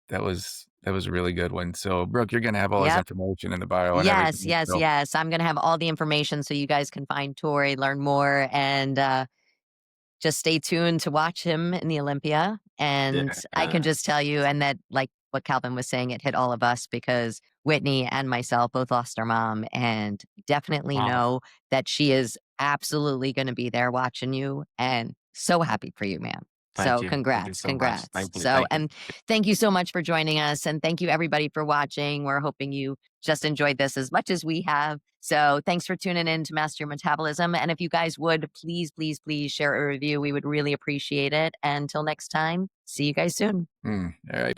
that was a really good one. So, Brooke, you're gonna have all this Yep. information in the bio and Yes, everything. yes, So, yes. I'm going to have all the information so you guys can find Torre, learn more, and just stay tuned to watch him in the Olympia. And I can just tell you, and that, like what Calvin was saying, it hit all of us because Whitney and myself both lost our mom, and definitely Wow. know that she is absolutely going to be there watching you, and so happy for you, man. Thank So you. Thank you congrats, so much. congrats. Thank you. So, Thank you. and thank you so much for joining us. And thank you everybody for watching. We're hoping you just enjoyed this as much as we have. So thanks for tuning in to Master Your Metabolism. And if you guys would please, please, please share a review, we would really appreciate it. And until next time, see you guys soon. All right.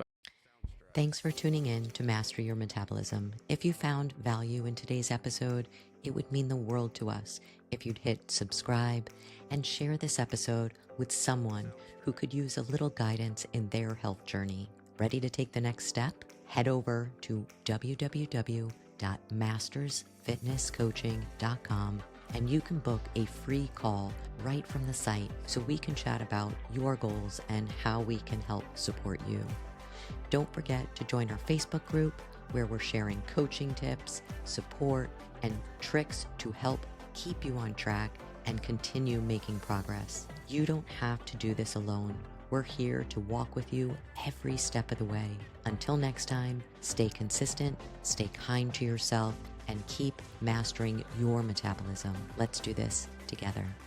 Thanks for tuning in to Master Your Metabolism. If you found value in today's episode, it would mean the world to us if you'd hit subscribe and share this episode with someone who could use a little guidance in their health journey. Ready to take the next step? Head over to www.mastersfitnesscoaching.com and you can book a free call right from the site so we can chat about your goals and how we can help support you. Don't forget to join our Facebook group where we're sharing coaching tips, support, and tricks to help keep you on track and continue making progress. You don't have to do this alone. We're here to walk with you every step of the way. Until next time, stay consistent, stay kind to yourself, and keep mastering your metabolism. Let's do this together.